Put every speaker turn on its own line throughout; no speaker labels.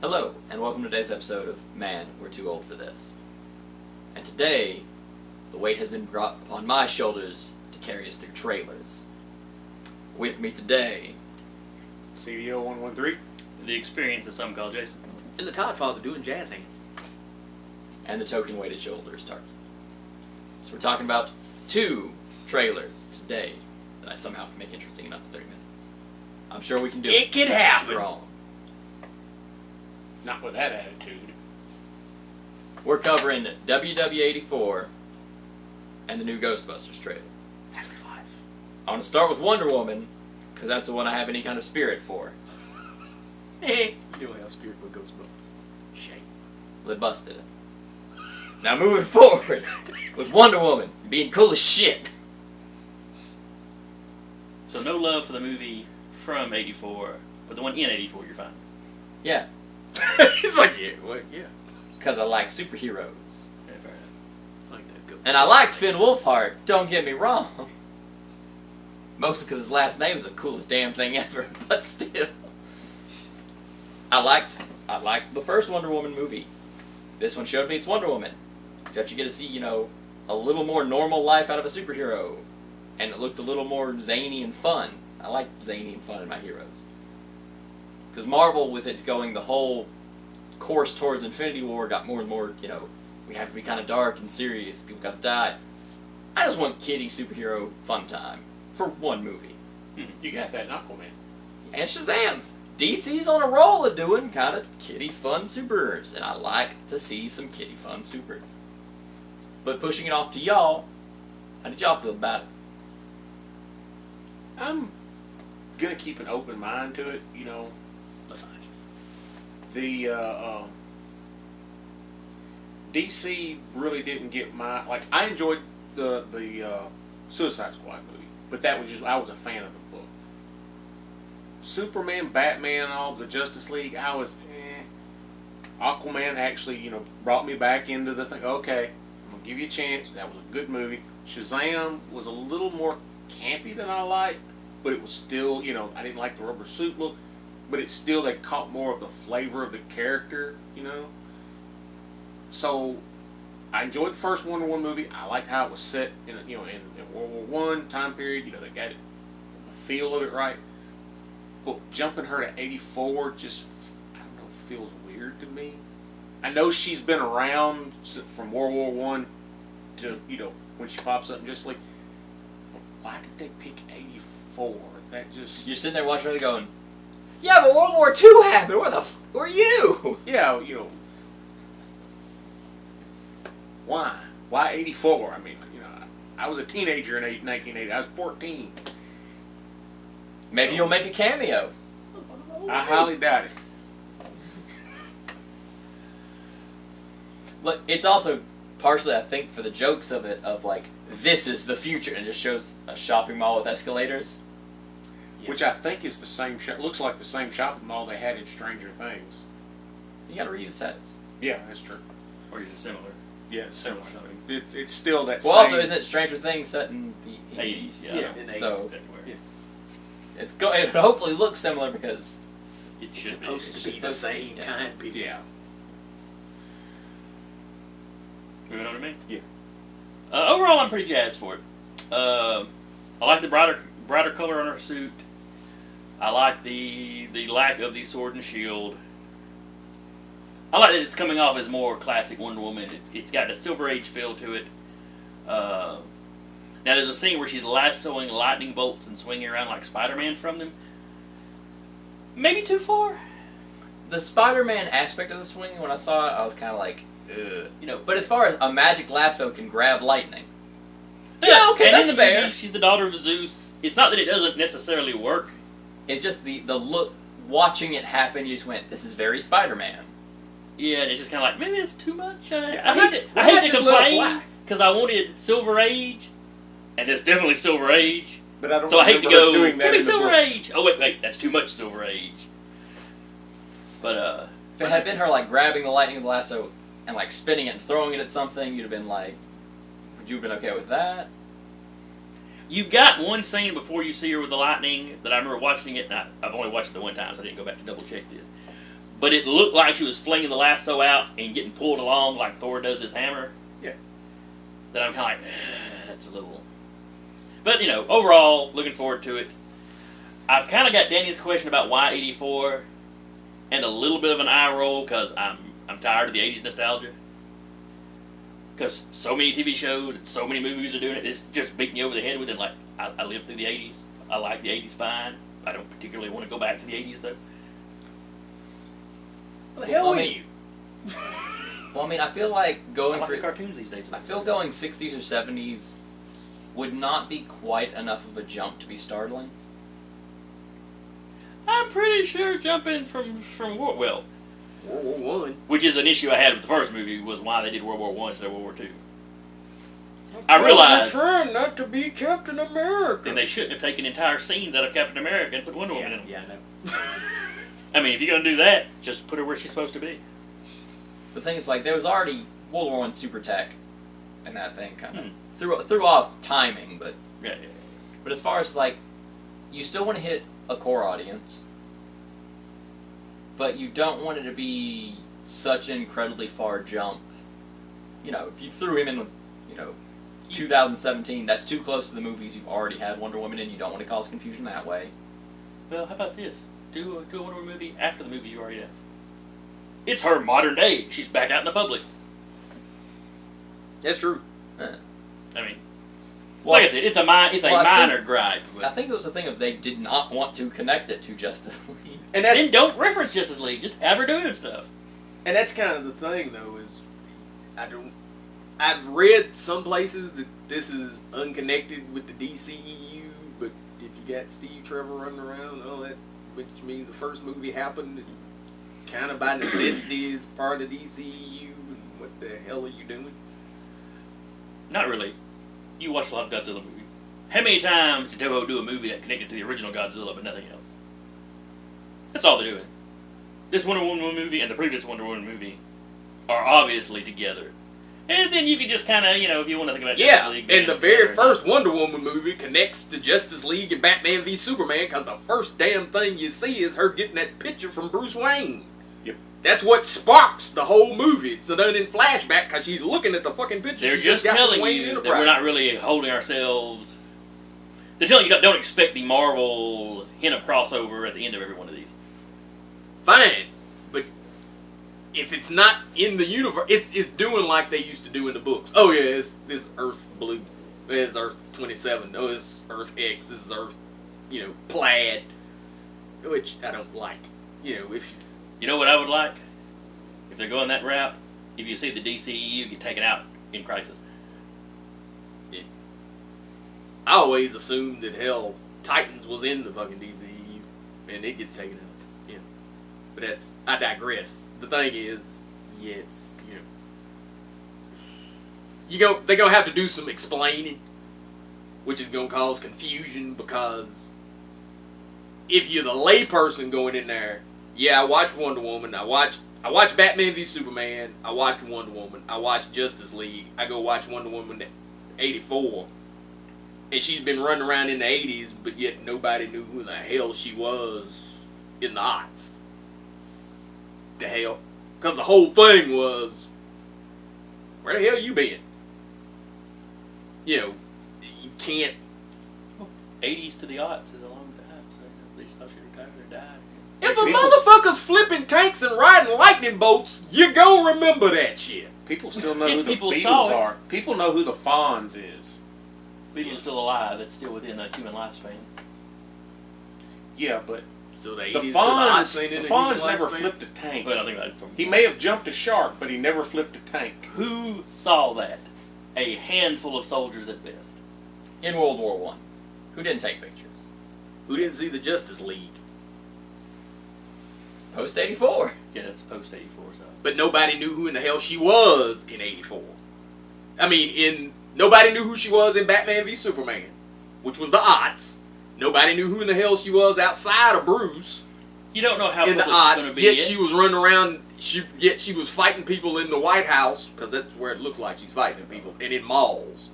Hello, and welcome to today's episode of Man, We're Too Old for This. And today, the weight has been brought upon my shoulders to carry us through trailers. With me today,
CDO 113.
The experience that some call Jason.
And the Todd Father doing jazz hands.
and the token weighted shoulders, Tarky. So we're talking about two trailers today that I somehow have to make interesting enough for 30 minutes. I'm sure we can do it.
It can happen.
Strong.
Not with that attitude.
We're covering WW84 and the new Ghostbusters trailer.
Afterlife.
I want to start with Wonder Woman, because that's the one I have any kind of spirit for.
You know how spirit will Ghostbusters. Shame.
They busted it. Now moving forward with Wonder Woman being cool as shit.
So no love for the movie from '84, but the one in '84 you're fine.
Yeah,
He's like, yeah, what? Yeah.
because I like superheroes.
Yeah, fair enough.
Like that. Go.
And I like Finn Wolfhard, don't get me wrong. Mostly because his last name is the coolest damn thing ever, but still. I liked the first Wonder Woman movie. This one showed me it's Wonder Woman. Except you get to see, a little more normal life out of a superhero. And it looked a little more zany and fun. I like zany and fun in my heroes. Because Marvel, with its going the whole course towards Infinity War, got more and more, we have to be kind of dark and serious. People got to die. I just want kiddie superhero fun time for one movie.
You got that in Aquaman.
And Shazam! DC's on a roll of doing kind of kiddie fun supers, and I like to see some kiddie fun supers. But pushing it off to y'all, how did y'all feel about it?
I'm gonna keep an open mind to it.
Los Angeles.
The DC really didn't get my I enjoyed the Suicide Squad movie, but that was just I was a fan of the book. Superman, Batman, all the Justice League, I was Aquaman actually, brought me back into the thing. Okay, I'm gonna give you a chance. That was a good movie. Shazam was a little more campy than I liked, but it was still, I didn't like the rubber suit look, but it still, they caught more of the flavor of the character, So, I enjoyed the first Wonder Woman movie. I liked how it was set in World War I time period. They got the feel of it right. But jumping her to 84 just, I don't know, feels weird to me. I know she's been around from World War I to, when she pops up in Justice League. Why did they pick 84? That just...
You're sitting there watching her going, yeah, but World War II happened. Where the f were you?
Yeah, why? Why 84? I mean, I was a teenager in 1980. I was 14.
Maybe you'll make a cameo.
I highly doubt it.
Look, it's also partially, I think, for the jokes of it, of this is the future, and it just shows a shopping mall with escalators.
Yeah. Which I think is the same, looks like the same shopping mall they had in Stranger Things.
You gotta reuse sets.
Yeah, that's true.
Or is it similar?
Yeah, it's similar. It's still that
Well,
same...
also, isn't Stranger Things set in the 80s?
Yeah,
in the
So,
80s.
Everywhere.
Yeah. It hopefully looks similar because...
It
It's
should
supposed
be.
to be the same kind of people.
Yeah.
Moving on to me?
Yeah.
Overall, I'm pretty jazzed for it. I like the brighter color on her suit. I like the lack of the sword and shield. I like that it's coming off as more classic Wonder Woman. It's got a Silver Age feel to it. Now, there's a scene where she's lassoing lightning bolts and swinging around like Spider-Man from them. Maybe too far.
The Spider-Man aspect of the swinging, when I saw it, I was kind of like, ugh. But as far as a magic lasso can grab lightning, yeah, okay,
and
that's
in the
fair.
movie, she's the daughter of Zeus. It's not that it doesn't necessarily work.
It's just the look, watching it happen, you just went, this is very Spider-Man.
Yeah, and it's just kind of like, maybe it's too much. I
Why
hate
not
to
just let it
complain
fly?
because I wanted Silver Age, and it's definitely Silver Age.
But I don't
So I hate to
remember her
go,
doing that
give me
in the
Silver
books.
Age. Oh, wait, that's too much Silver Age. But,
If it had been her grabbing the lightning with the lasso and spinning it and throwing it at something, you'd have been like, would you have been okay with that?
you've got one scene before you see her with the lightning that I remember watching it, and I've only watched it the one time, so I didn't go back to double check this. but it looked like she was flinging the lasso out and getting pulled along like Thor does his hammer.
Yeah.
Then I'm kind of like, that's a little. But overall, looking forward to it. I've kind of got Danny's question about why 84, and a little bit of an eye roll because I'm tired of the 80s nostalgia. Because so many TV shows and so many movies are doing it, it's just beating you over the head with it. Like, I lived through the 80s. I like the 80s fine. I don't particularly want to go back to the 80s, though.
What the hell are you?
Well, I mean, I feel like going
I like
for
the cartoons these days.
I feel going 60s or 70s would not be quite enough of a jump to be startling.
I'm pretty sure jumping from
World War One.
which is an issue I had with the first movie, was why they did World War One instead of World War Two. I realized
I'm trying not to be Captain America.
then they shouldn't have taken entire scenes out of Captain America and put Wonder Woman in them.
Yeah, I know.
I mean, if you're going to do that, just put her where she's supposed to be.
The thing is, like, there was already World War I super tech, and that thing kind of threw off timing, but
Yeah.
but as far as, like, you still want to hit a core audience, but you don't want it to be such an incredibly far jump. If you threw him in, 2017, that's too close to the movies you've already had Wonder Woman in. You don't want to cause confusion that way.
Well, how about this? Do a Wonder Woman movie after the movies you already have. It's her modern day. She's back out in the public.
That's true.
I mean,
Well,
like I said, it's a minor gripe. But
I think it was the thing of they did not want to connect it to Justice League.
And that's
then don't reference Justice League. Just have her doing stuff.
And that's kind of the thing, though, is I've read some places that this is unconnected with the DCEU, but if you got Steve Trevor running around and all that, which means the first movie happened, kind of by necessity is part of the DCEU, and what the hell are you doing?
Not really. You watch a lot of Godzilla movies. How many times did Toho do a movie that connected to the original Godzilla but nothing else? That's all they're doing. This Wonder Woman movie and the previous Wonder Woman movie are obviously together. And then you can just kind of, if you want to think about Justice League.
And the very first Wonder Woman movie connects to Justice League and Batman v Superman because the first damn thing you see is her getting that picture from Bruce Wayne.
Yep.
That's what sparks the whole movie. It's done in flashback because she's looking at the fucking picture.
They're
she
just
got
telling
from Wayne
you that
Enterprise.
we're not really holding ourselves. They're telling you don't expect the Marvel hint of crossover at the end of every one of these.
Fine, but if it's not in the universe, it's doing like they used to do in the books. Oh yeah, it's this Earth Blue, it's Earth 27. Oh, it's Earth X. This is Earth, Plaid, which I don't like. If
You know what I would like? If they're going that route, if you see the DCEU get taken out in Crisis.
I always assumed that Titans was in the fucking DCEU, and it gets taken out. Yeah, but I digress. The thing is, it's they're gonna have to do some explaining, which is gonna cause confusion because if you're the layperson going in there, I watched Wonder Woman, I watched Batman v Superman, I watched Wonder Woman, I watched Justice League, I go watch Wonder Woman 84, and she's been running around in the 80s, but yet nobody knew who the hell she was in the aughts. The hell? Because the whole thing was, where the hell you been? You can't.
80s to the aughts is a long time, so they just thought she retired or died.
If a motherfucker's flipping tanks and riding lightning bolts, you gonna remember that shit.
People still know
If
who the
people
Beatles
saw it.
are. People know who the Fonz is.
People are still alive. That's still within a human lifespan.
Yeah, but
So the 80s
the
to the aughts
Fonz,
ain't in
the
the
Fonz
human
never
lifespan?
flipped a tank.
But I think that from
He may have jumped a shark, but he never flipped a tank.
who saw that? A handful of soldiers at best.
In World War I. Who didn't take pictures?
Who didn't see the Justice League?
It's post 84.
Yeah, that's post 84. So
But nobody knew who in the hell she was in 84. I mean, nobody knew who she was in Batman v Superman, which was the aughts. Nobody knew who in the hell she was outside of Bruce
you don't know how
in the
public it's going
aughts.
to be.
Yet she was running around. Yet she was fighting people in the White House because that's where it looks like she's fighting people, and in malls.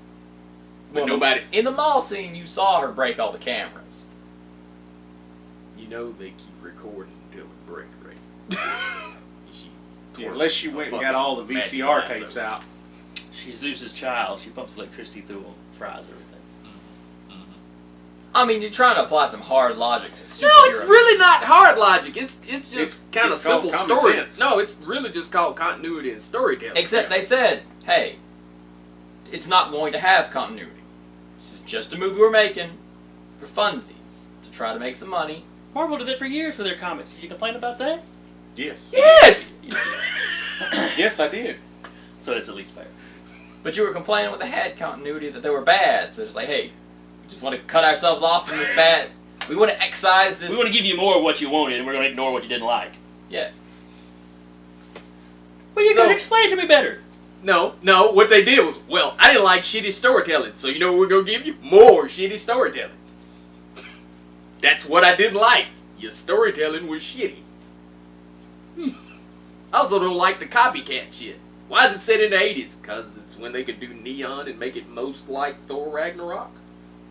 But nobody.
In the mall scene, you saw her break all the cameras.
They keep recording until it breaks, right?
Unless you went and got all the VCR tapes out.
She's Zeus's child. She pumps electricity through them, fries everything.
I mean, you're trying to apply some hard logic to superhero.
No, it's really not hard logic. It's just kind of
it's called
simple
common
story.
sense.
No, it's really just called continuity and storytelling.
Except they said, hey, it's not going to have continuity. This is just a movie we're making for funsies to try to make some money.
Marvel did that for years for their comics. Did you complain about that?
Yes.
Yes!
Yes, I did.
So that's at least fair.
But you were complaining when they had continuity that they were bad. So it's like, hey, we just want to cut ourselves off from this bad. We want to excise this.
We want to give you more of what you wanted, and we're going to ignore what you didn't like.
Yeah.
Well, you got to explain it to me better.
No, what they did was, well, I didn't like shitty storytelling, so you know what we're going to give you? More shitty storytelling. That's what I didn't like. Your storytelling was shitty. I also don't like the copycat shit. Why is it set in the 80s? Because it's when they could do neon and make it most like Thor Ragnarok?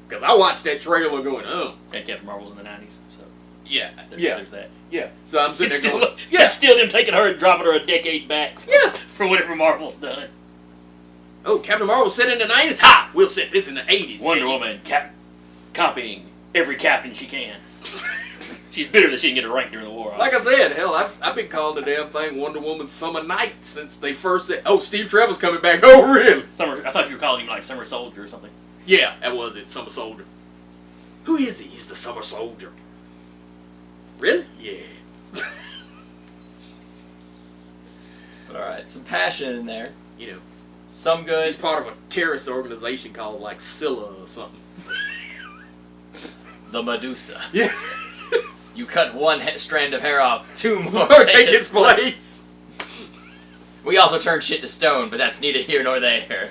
Because I watched that trailer going, oh.
And Captain Marvel's in the 90s, so
Yeah,
there's that.
Yeah. So I'm sitting
It's
there
still,
going, yeah.
it's still them taking her and dropping her a decade back for whatever Marvel's done.
Oh, Captain Marvel set in the 90s? Ha! We'll set this in the 80s.
Wonder Woman copying every captain she can. She's bitter that she didn't get a rank during the war.
Like I said, hell, I've been calling the damn thing Wonder Woman Summer Night since they first said, oh, Steve Trevor's coming back. Oh, really?
I thought you were calling him like Summer Soldier or something.
Yeah, that was it, Summer Soldier. Who is he? He's the Summer Soldier. Really? Yeah.
But alright, some passion in there.
You know,
Some good.
he's part of a terrorist organization called, like, Scylla or something.
The Medusa.
Yeah.
You cut one strand of hair off, two more
Or take his place.
We also turn shit to stone, but that's neither here nor there.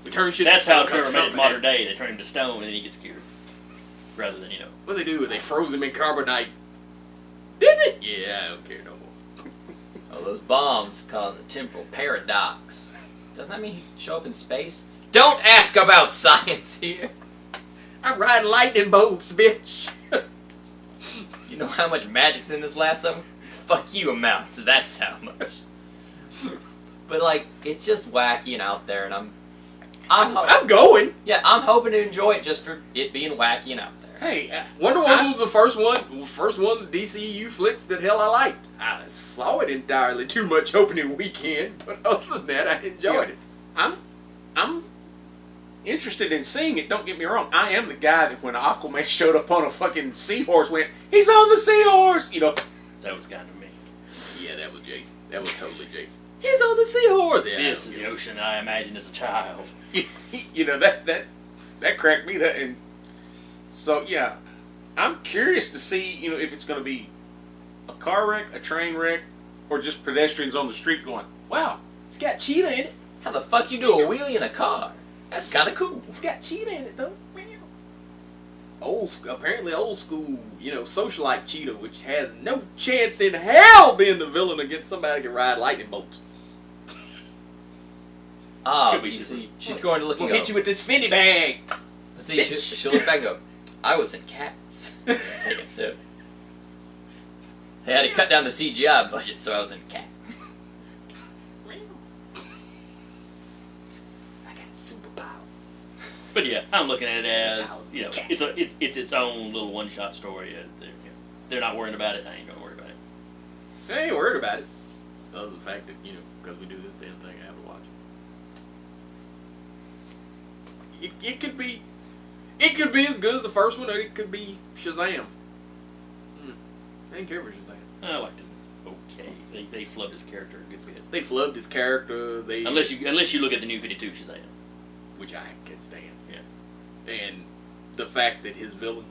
We turn shit
That's
to
how
stone,
Trevor
cut
made it
something
modern
in.
day. They turn him to stone and then he gets cured. Rather than,
What do? They froze him in carbonite. Didn't it? Yeah, I don't care no more.
Oh, those bombs cause a temporal paradox. Doesn't that mean he show up in space? Don't ask about science here.
I'm riding lightning bolts, bitch.
You know how much magic's in this last song? Fuck you amounts. That's how much. But like, it's just wacky and out there, and
I'm going.
Yeah, I'm hoping to enjoy it just for it being wacky and out there.
Hey,
Wonder Woman was the first one of the DCU flicks that hell I liked. I saw it entirely too much opening weekend, but other than that, I enjoyed it.
I'm interested in seeing it, don't get me wrong. I am the guy that when Aquaman showed up on a fucking seahorse went, he's on the seahorse! You know.
that was kind of me.
Yeah, that was Jason. That was totally Jason. He's on the seahorse. Yeah,
This is the ocean I imagined as a child.
You know, that cracked me. And so, yeah, I'm curious to see, if it's going to be a car wreck, a train wreck, or just pedestrians on the street going, wow, it's got cheetah in it.
How the fuck you do a wheelie in a car? That's kind of cool.
It's got cheetah in it, though.
Apparently old school, socialite cheetah, which has no chance in hell being the villain against somebody that can ride lightning bolts.
Ah,
Could be
you
super-
see, she's going to look
We'll
and go.
hit you with this Fendi bag.
See, she'll look back and go, I was in Cats. Take a sip. They had to cut down the CGI budget, so I was in Cat.
I got superpowers.
But yeah, I'm looking at it as, it's its own little one-shot story. They're not worrying about it. I ain't gonna worry about it.
I ain't worried about it. Other than the fact that, because we do this damn thing, I have to watch it. It could be as good as the first one, or it could be Shazam. I didn't care for Shazam.
I liked it. Okay, they flubbed his character a good bit.
They flubbed his character.
Unless you look at the new 52 Shazam.
Which I can stand.
Yeah.
And the fact that his villain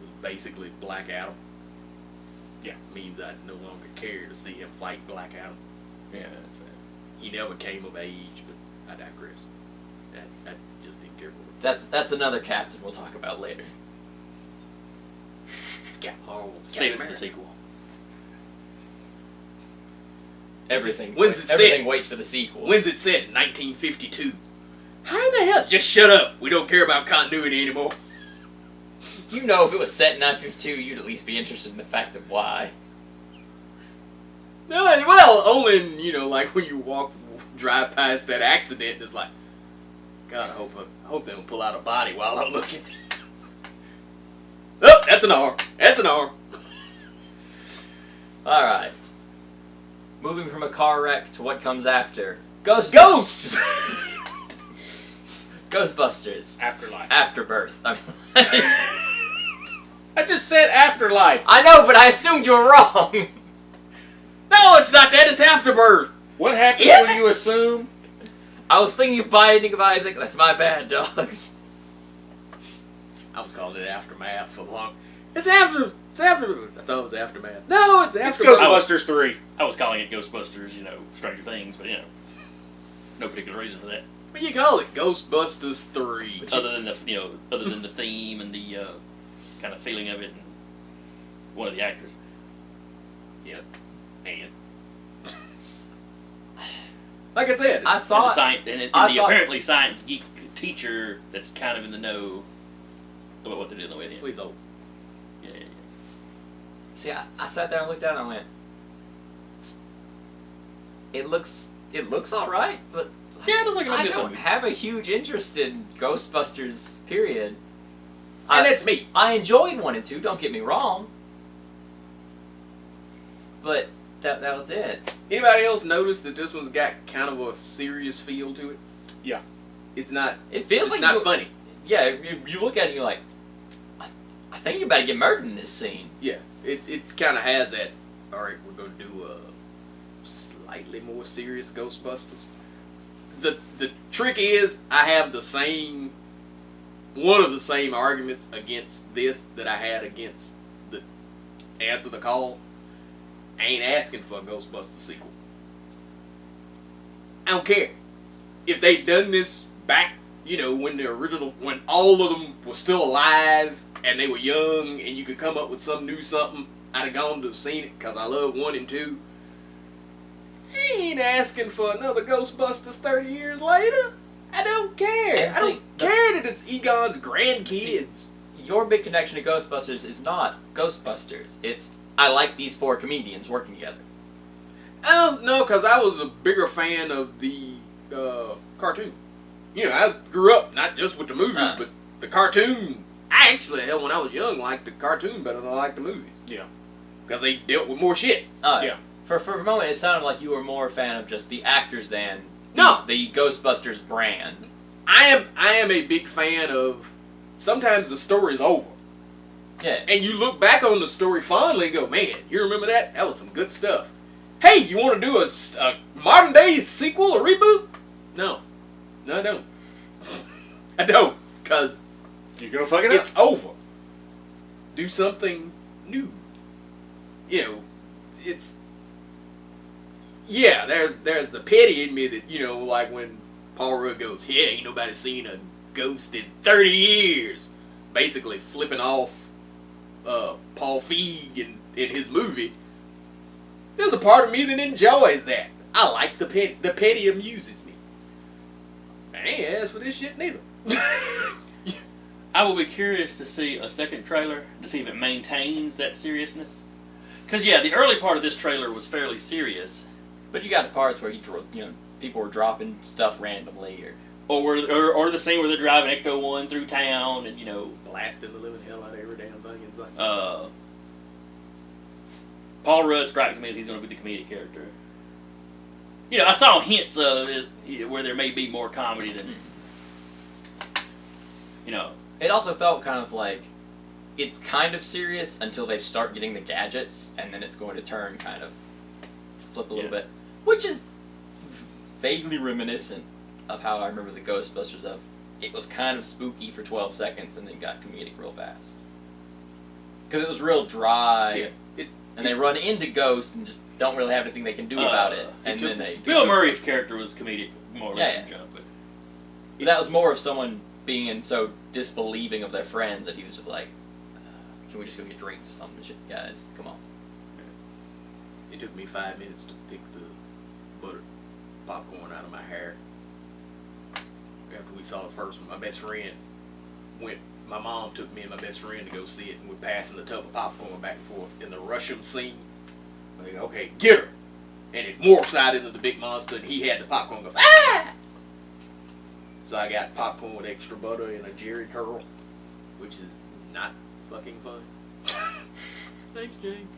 was basically Black Adam, means I no longer care to see him fight Black Adam.
Yeah, that's fair.
He never came of age, but I digress. I just didn't care for it.
That's another captain we'll talk about later.
Save it for the sequel.
Everything
When's
waits for the sequel.
When's it set? 1952. How in the hell? Just shut up. We don't care about continuity anymore.
You know, if it was set in 1952, you'd at least be interested in the fact of why.
No, well, only in, like when you drive past that accident, it's like, God, I hope they don't pull out a body while I'm looking. Oh, that's an R. That's an R.
Alright. Moving from a car wreck to what comes after. Ghosts! Ghostbusters.
Afterlife.
Afterbirth.
I just said Afterlife.
I know, but I assumed you were wrong.
No, it's not that. It's Afterbirth.
What happens
Is
when
it?
you assume?
I was thinking of Binding of Isaac. That's my bad, dogs.
I was calling it Aftermath for long. It's after. I thought it was Aftermath. No, it's
It's
Afterbirth.
Ghostbusters 3.
I was calling it Ghostbusters, Stranger Things, but no particular reason for that.
What do you call it? Ghostbusters 3.
Other than the theme and the kind of feeling of it, and one of the actors.
Yep. And like I said,
I saw
And
it.
the apparently science geek teacher that's kind of in the know about what they're dealing with.
please hold.
Yeah.
See, I sat there and looked at it and I went, it looks alright, but
Yeah, it looks like it might
I
be a fun
don't
movie.
have a huge interest in Ghostbusters, period.
And it's me.
I enjoyed 1 and 2, don't get me wrong. But that was it.
Anybody else notice that this one's got kind of a serious feel to it?
Yeah.
It's not.
It feels
It's
like
not funny.
Yeah, you look at it and you're like, I think you're about to get murdered in this scene.
Yeah. It kind of has that. All right, we're gonna do a slightly more serious Ghostbusters. The trick is I have one of the same arguments against this that I had against the Answer the Call. I ain't asking for a Ghostbusters sequel. I don't care. If they'd done this back, when all of them were still alive and they were young and you could come up with some new something, I'd have gone to have seen it because I love 1 and 2. I ain't asking for another Ghostbusters 30 years later. I don't care. I don't care that it's Egon's grandkids.
Your big connection to Ghostbusters is not Ghostbusters. It's, I like these 4 comedians working together.
No, because I was a bigger fan of the cartoon. I grew up not just with the movies, but the cartoon. I actually, when I was young, liked the cartoon better than I liked the movies.
Yeah.
Because they dealt with more shit.
Yeah.
For a moment, it sounded like you were more a fan of just the actors than the Ghostbusters brand.
I am a big fan of. Sometimes the story's over.
Yeah.
And you look back on the story fondly and go, man, you remember that? That was some good stuff. Hey, you want to do a modern day sequel or reboot? No, I don't. I don't, because
You're gonna fuck it up.
it's over. Do something new. It's. Yeah, there's the petty in me that, like when Paul Rudd goes, yeah, ain't nobody seen a ghost in 30 years. Basically flipping off Paul Feig in his movie. There's a part of me that enjoys that. I like the petty. The petty amuses me. I ain't asked for this shit neither.
I will be curious to see a second trailer to see if it maintains that seriousness. Because the early part of this trailer was fairly serious.
But you got the parts where people were dropping stuff randomly,
or the scene where they're driving Ecto 1 through town, and
Blasting the living hell out of every damn thing. It's like,
Paul Rudd strikes me as he's going to be the comedic character. I saw hints of it where there may be more comedy than.
It also felt kind of like it's kind of serious until they start getting the gadgets, and then it's going to turn kind of flip a little bit, which is vaguely reminiscent of how I remember the Ghostbusters of. It was kind of spooky for 12 seconds and then got comedic real fast. Because it was real dry, and they run into ghosts and just don't really have anything they can do about it. And then they
Bill Murray's character was comedic more or less from jump, but
that was more of someone being so disbelieving of their friends that he was just like, can we just go get drinks or something? Shit, guys, come on.
it took me 5 minutes to pick the buttered popcorn out of my hair. After we saw the first one, my mom took me and my best friend to go see it, and we're passing the tub of popcorn back and forth in the Russian scene. I think, okay, get her. and it morphs out into the big monster, and he had the popcorn goes, ah! So I got popcorn with extra butter and a Jerry curl, which is not fucking fun. Thanks, Jane.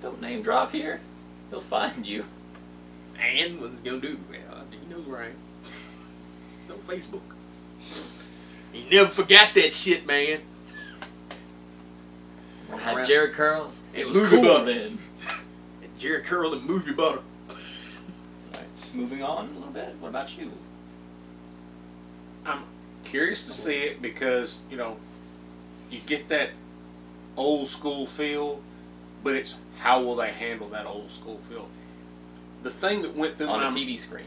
Don't name drop here. He'll find you.
And what's he gonna do? Well, he knows where I am. No Facebook. He never forgot that shit, man.
I had Jerry curls. It was
movie
cool
butter.
then.
And Jerry curl and movie butter.
Right. Moving on a little bit. What about you?
I'm curious to see it because, you know, you get that old school feel, but it's how will they handle that old school feel? The thing that went through
On
my
a TV screen.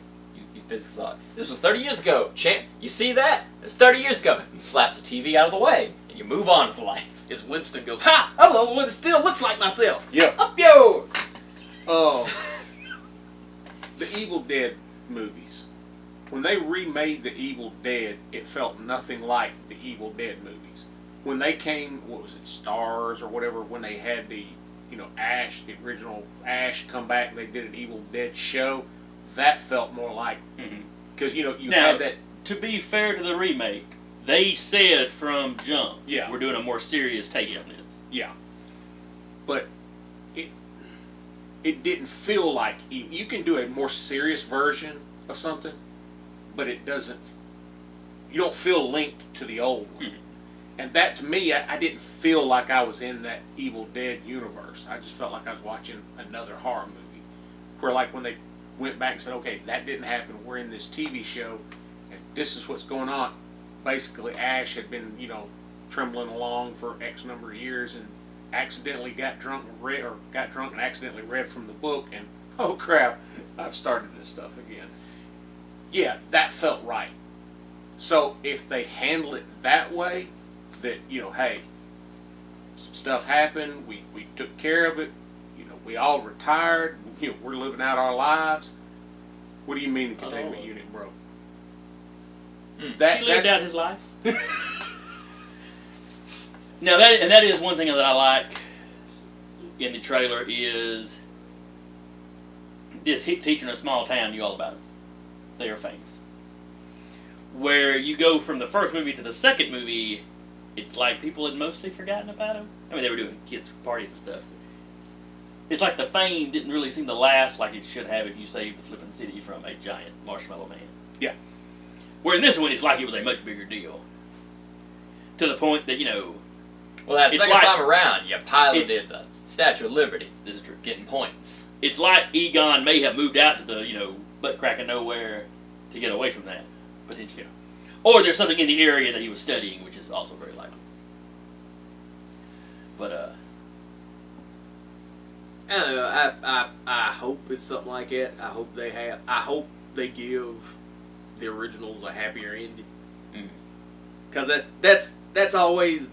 You physically saw it. This was 30 years ago. Champ, you see that? It's 30 years ago. And slaps the TV out of the way. And you move on with life.
Is Winston goes, ha! Hello, well, it still looks like myself.
Yeah.
Up yours!
Oh, the Evil Dead movies. When they remade the Evil Dead, it felt nothing like the Evil Dead movies. When they came, what was it, Stars or whatever, when they had the, you know, Ash, the original Ash come back and they did an Evil Dead show, that felt more like, because, you know, you
Now,
had that.
to be fair to the remake, they said from jump,
Yeah.
we're doing a more serious take on this.
Yeah. But it didn't feel like you can do a more serious version of something, but it doesn't. You don't feel linked to the old one, and that to me, I didn't feel like I was in that Evil Dead universe. I just felt like I was watching another horror movie, where like when they went back and said, "Okay, that didn't happen. We're in this TV show, and this is what's going on." Basically, Ash had been, you know, trembling along for X number of years and accidentally got drunk and accidentally read from the book, and oh crap, I've started this stuff again. Yeah, that felt right. So if they handle it that way, that, you know, hey, some stuff happened, we took care of it, you know, we all retired, you know, we're living out our lives. What do you mean the containment unit broke?
He lived out his life. Now that is one thing that I like in the trailer is this teacher in a small town knew all about it. They are famous. Where you go from the first movie to the second movie, it's like people had mostly forgotten about him. I mean, they were doing kids' parties and stuff. It's like the fame didn't really seem to last like it should have if you saved the flipping city from a giant marshmallow man.
Yeah.
Where in this one, it's like it was a much bigger deal. To the point that, you know...
Well, that
It's
second
like-
time around, you piloted the Statue of Liberty. This is getting points.
It's like Egon may have moved out to the, you know, butt crack of nowhere to get away from that, potentially. Or there's something in the area that he was studying, which is also very likely. But,
I don't know, I hope it's something like that. I hope they give the originals a happier ending. Because that's always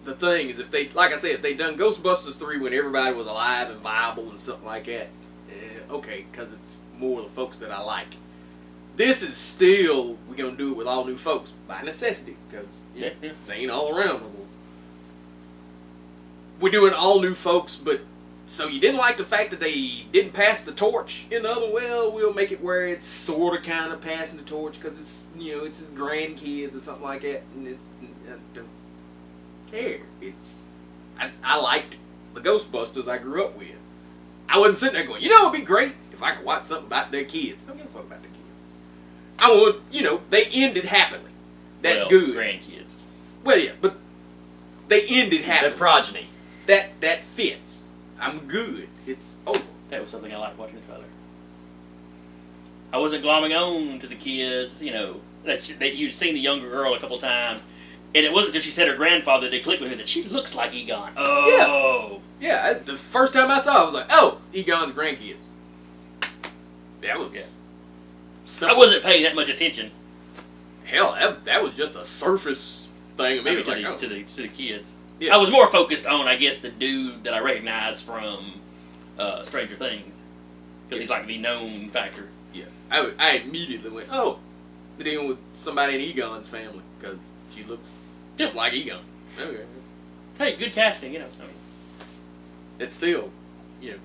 the thing, is if they, like I said, if they done Ghostbusters 3 when everybody was alive and viable and something like that, okay, because it's more the folks that I like. This is still, we're going to do it with all new folks, by necessity, because they ain't all around no more. We're doing all new folks, but, so you didn't like the fact that they didn't pass the torch in the other, well, we'll make it where it's sort of kind of passing the torch, because it's, you know, it's his grandkids or something like that, and it's, I don't care. I liked the Ghostbusters I grew up with. I wasn't sitting there going, you know, it'd be great if I could watch something about their kids. I don't give a fuck about their kids. I want, you know, they ended happily. That's good.
Grandkids.
Well, yeah, but they ended happily.
The progeny.
That fits. I'm good. It's over.
That was something I liked watching the trailer. I wasn't glomming on to the kids, you know, that you'd seen the younger girl a couple times, and it wasn't until she said her grandfather that clicked with me that she looks like Egon. Oh.
Yeah, the first time I saw it, I was like, oh, Egon's grandkids. That was...
Yeah.
Simple.
I wasn't paying that much attention.
Hell, that was just a surface thing.
Maybe
It was like, oh.
to the kids.
Yeah.
I was more focused on, I guess, the dude that I recognized from Stranger Things, because he's like the known factor.
Yeah, I immediately went, oh, we're dealing with somebody in Egon's family, because she looks just like Egon. Okay.
Hey, good casting, you know. I mean,
It's still, you know,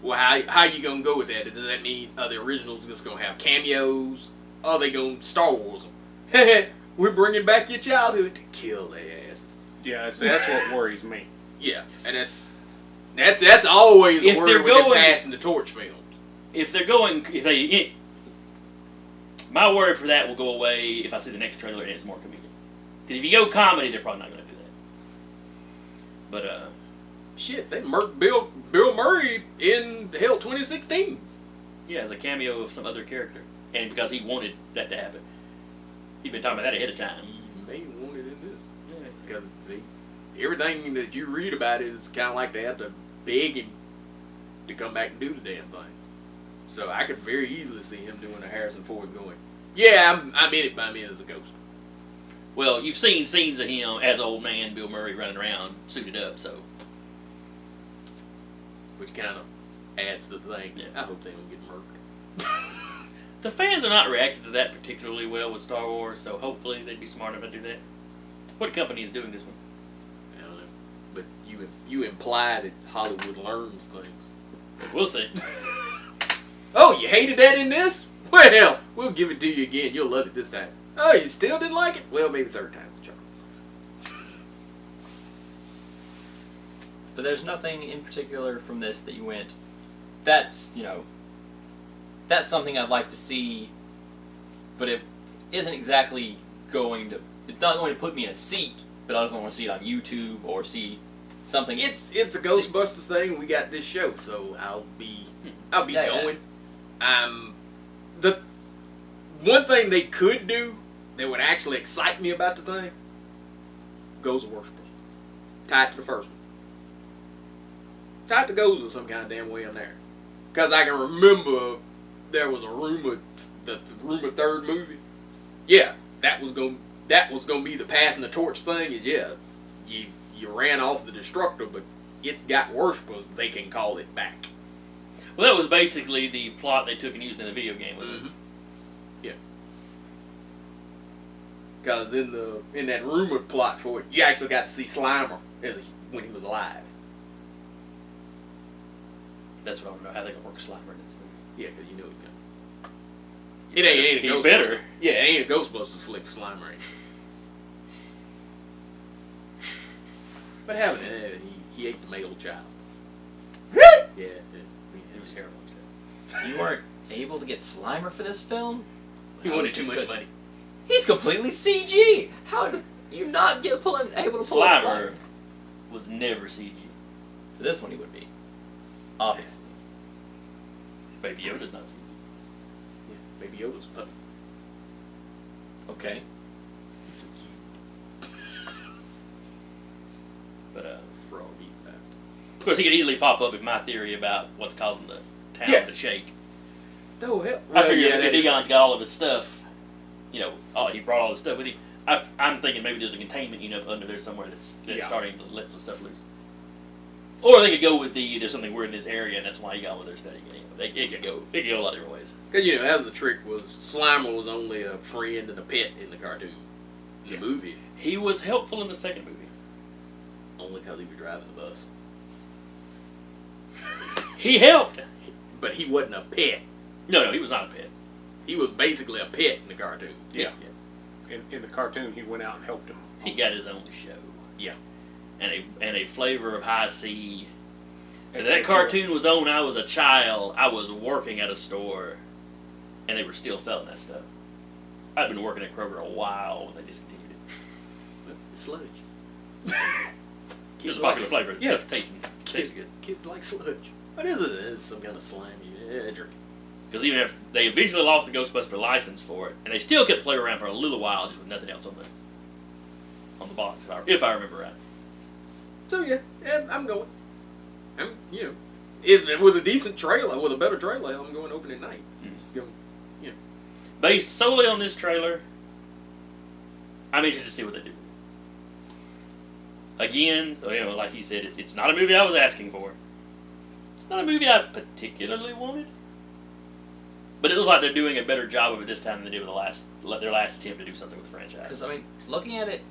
Well, how you gonna go with that? Does that mean the originals just gonna have cameos? Are they gonna Star Wars them? We're bringing back your childhood to kill their asses.
Yeah, that's what worries me.
Yeah, and that's always a
If
worry
they're
when they're
going-
passing the torch films.
My worry for that will go away if I see the next trailer and it's more comedic. Because if you go comedy, they're probably not going to do that. But
Shit, they murked Bill Murray in 2016.
yeah, as a cameo of some other character, and because he wanted that to happen, he'd been talking about that ahead of time.
He may want it in this because everything that you read about it is kind of like they have to beg him to come back and do the damn thing. So I could very easily see him doing a Harrison Ford going, yeah, I'm in it, but I'm in as a ghost.
Well, you've seen scenes of him as old man Bill Murray running around suited up, so
Which kind of adds to the thing.
Yeah.
I hope they don't get murdered.
the fans are not reacting to that particularly well with Star Wars. So hopefully they'd be smart enough to do that. What company is doing this one?
I don't know. But you imply that Hollywood learns things.
We'll see.
Oh, you hated that in this? Well, we'll give it to you again. You'll love it this time. Oh, you still didn't like it? Well, maybe third time's a charm.
But there's nothing in particular from this that you went, that's that's something I'd like to see, but it isn't exactly it's not going to put me in a seat, but I don't want to see it on YouTube or see something.
It's a Ghostbusters thing. We got this show, so I'll be
Yeah,
going. The one thing they could do that would actually excite me about the thing, Ghost Worshippers. Tie it to the first one. Tie it to Ghosts in some kind of damn way in there. Because I can remember there was a rumor, the rumored third movie. Yeah, that was gonna be the passing the torch thing. Is you ran off the Destructor, but it's got worshippers. They can call it back.
Well, that was basically the plot they took and used in the video game, wasn't it?
Yeah. Because in that rumored plot for it, you actually got to see Slimer when he was alive.
That's what I want to know, how they can work Slimer in this movie.
Yeah, because you know he can. It ain't a
He
Ghostbusters.
better.
Yeah, it ain't a Ghostbusters flick. Slimer ain't. But having it, he ate the male child. Yeah.
It was terrible.
You weren't able to get Slimer for this film?
He wanted too much money.
He's completely CG. How did you not able to pull a
Slimer
Slimer?
was never CG.
For this one, he would be. Obviously.
Baby Yoda's not CG.
Yeah, Baby Yoda's a puppy.
Okay.
But
Frog eating bastard.
of course, he could easily pop up with my theory about what's causing the town
Yeah.
to shake.
Oh hell.
I figured
that
if
is
Egon's got all of his stuff, he brought all his stuff with him. I'm thinking maybe there's a containment unit under there somewhere that's starting to let the stuff loose. Or they could go with there's something weird in this area, and that's why he got what they're studying. It could go a lot of different ways.
Because, that was the trick, was Slimer was only a friend and a pet in the cartoon. In the movie,
He was helpful in the second movie.
only because he was driving the bus.
He helped.
But he wasn't a pet.
No, he was not a pet.
He was basically a pet in the cartoon.
Yeah.
In the cartoon, he went out and helped him.
He got his own show.
Yeah.
And a flavor of high C. If that cartoon was on, I was a child. I was working at a store, and they were still selling that stuff. I'd been working at Kroger a while when they discontinued it.
But it's sludge.
It was a popular flavor. The
Yeah.
stuff tasted good.
Kids like sludge. What is it? It's some kind of slimy. Yeah, drink it.
Because even if they eventually lost the Ghostbuster license for it, and they still kept the flavor around for a little while, just with nothing else on the box, if I remember right.
So yeah, I'm going. If with a decent trailer, with a better trailer, I'm going opening night. It's going,
Based solely on this trailer, I'm interested to see what they do. Again, like he said, it's not a movie I was asking for. It's not a movie I particularly wanted. But it looks like they're doing a better job of it this time than they did with their last attempt to do something with the franchise.
Because, looking at it,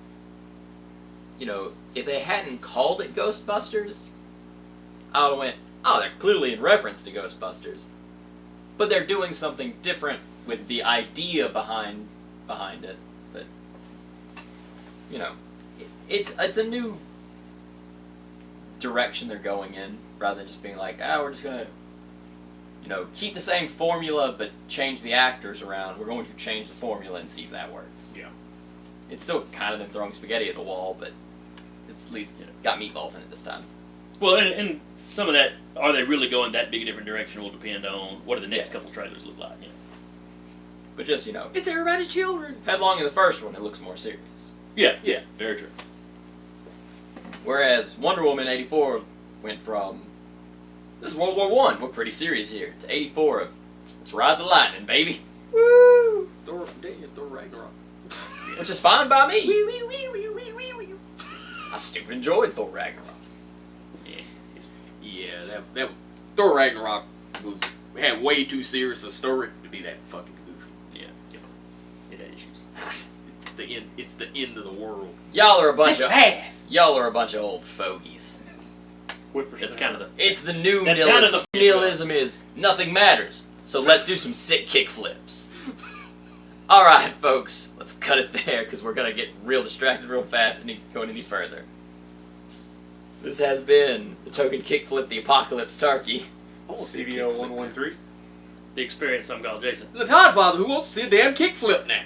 if they hadn't called it Ghostbusters, I would have went, oh, they're clearly in reference to Ghostbusters. But they're doing something different with the idea behind it. But, you know, it's a new direction they're going in, rather than just being like, we're just going to, you know, keep the same formula but change the actors around. We're going to change the formula and see if that works.
Yeah.
It's still kind of them throwing spaghetti at the wall, but it's at least, you know, got meatballs in it this time.
Well, and some of that, are they really going that big a different direction will depend on what do the next couple trailers look like. You know?
But just, you know,
It's everybody's children.
headlong in the first one, it looks more serious.
Yeah, very true.
Whereas Wonder Woman 84 went from, this is World War One, we're pretty serious here, to 84 of, let's ride the lightning, baby.
Woo! It's Thor Ragnarok.
Which is fine by me. I stupid enjoyed Thor Ragnarok.
Yeah, that Thor Ragnarok had way too serious a story to be that fucking goofy.
Yeah. It had issues.
It's the end of the world.
Y'all are a bunch of old fogies.
That's kind of the...
It's the new
That's
nihilism.
kind of the-
Nihilism is nothing matters. So let's do some sick kick flips. Alright, folks, let's cut it there because we're going to get real distracted real fast and going any further. This has been the Token Kickflip, the Apocalypse Turkey.
CVO 113.
The experience I'm called Jason.
The Todd Father who wants to see a damn kickflip now.